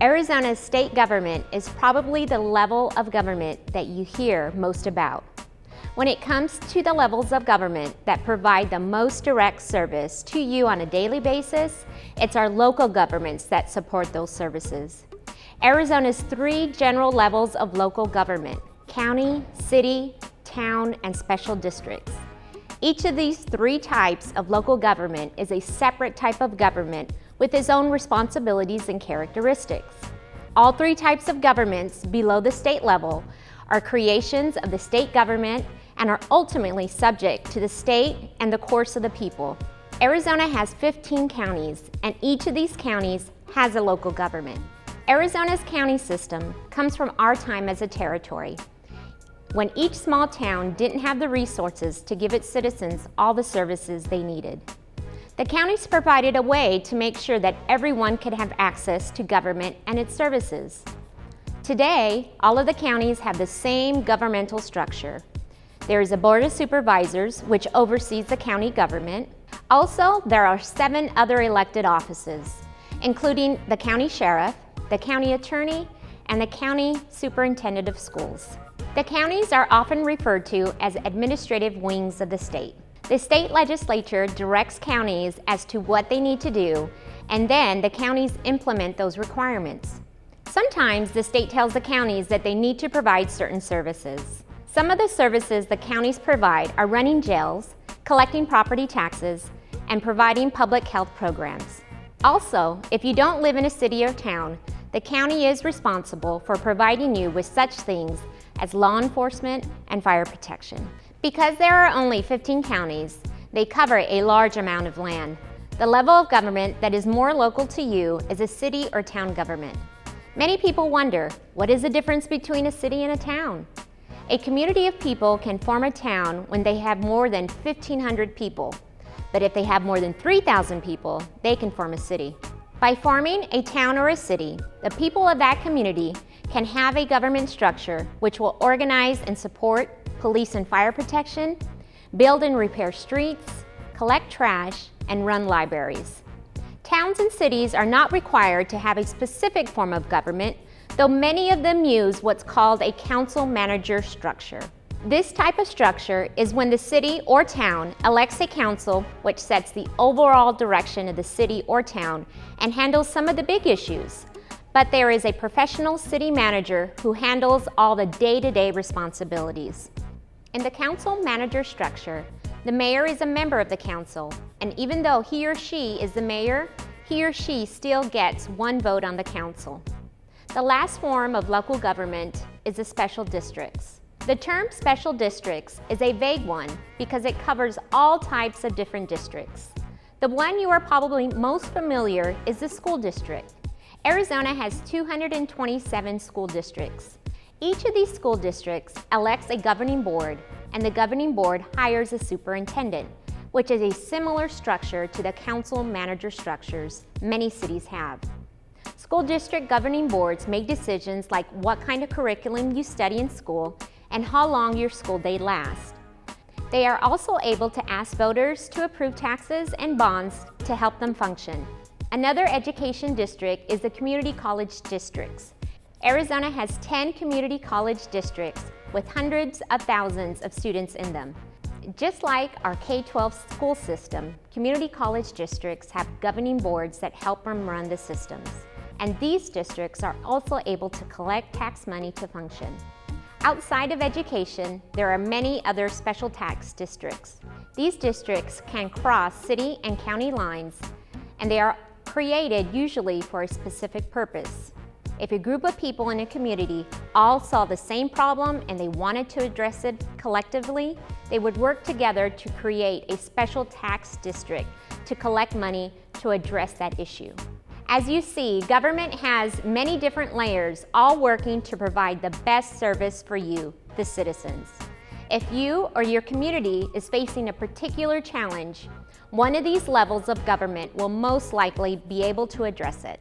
Arizona's state government is probably the level of government that you hear most about. When it comes to the levels of government that provide the most direct service to you on a daily basis, it's our local governments that support those services. Arizona's three general levels of local government: county, city, town, and special districts. Each of these three types of local government is a separate type of government with its own responsibilities and characteristics. All three types of governments below the state level are creations of the state government and are ultimately subject to the state and the course of the people. Arizona has 15 counties, and each of these counties has a local government. Arizona's county system comes from our time as a territory, when each small town didn't have the resources to give its citizens all the services they needed. The counties provided a way to make sure that everyone could have access to government and its services. Today, all of the counties have the same governmental structure. There is a Board of Supervisors, which oversees the county government. Also, there are 7 other elected offices, including the county sheriff, the county attorney, and the county superintendent of schools. The counties are often referred to as administrative wings of the state. The state legislature directs counties as to what they need to do, and then the counties implement those requirements. Sometimes the state tells the counties that they need to provide certain services. Some of the services the counties provide are running jails, collecting property taxes, and providing public health programs. Also, if you don't live in a city or town, the county is responsible for providing you with such things as law enforcement and fire protection. Because there are only 15 counties, they cover a large amount of land. The level of government that is more local to you is a city or town government. Many people wonder, what is the difference between a city and a town? A community of people can form a town when they have more than 1,500 people. But if they have more than 3,000 people, they can form a city. By forming a town or a city, the people of that community can have a government structure which will organize and support police and fire protection, build and repair streets, collect trash, and run libraries. Towns and cities are not required to have a specific form of government, though many of them use what's called a council-manager structure. This type of structure is when the city or town elects a council which sets the overall direction of the city or town and handles some of the big issues. But there is a professional city manager who handles all the day-to-day responsibilities. In the council-manager structure, the mayor is a member of the council, and even though he or she is the mayor, he or she still gets 1 vote on the council. The last form of local government is the special districts. The term special districts is a vague one because it covers all types of different districts. The one you are probably most familiar is the school district. Arizona has 227 school districts. Each of these school districts elects a governing board, and the governing board hires a superintendent, which is a similar structure to the council-manager structures many cities have. School district governing boards make decisions like what kind of curriculum you study in school and how long your school day lasts. They are also able to ask voters to approve taxes and bonds to help them function. Another education district is the community college districts. Arizona has 10 community college districts with hundreds of thousands of students in them. Just like our K-12 school system, community college districts have governing boards that help them run the systems. And these districts are also able to collect tax money to function. Outside of education, there are many other special tax districts. These districts can cross city and county lines, and they are created usually for a specific purpose. If a group of people in a community all saw the same problem and they wanted to address it collectively, they would work together to create a special tax district to collect money to address that issue. As you see, government has many different layers, all working to provide the best service for you, the citizens. If you or your community is facing a particular challenge, one of these levels of government will most likely be able to address it.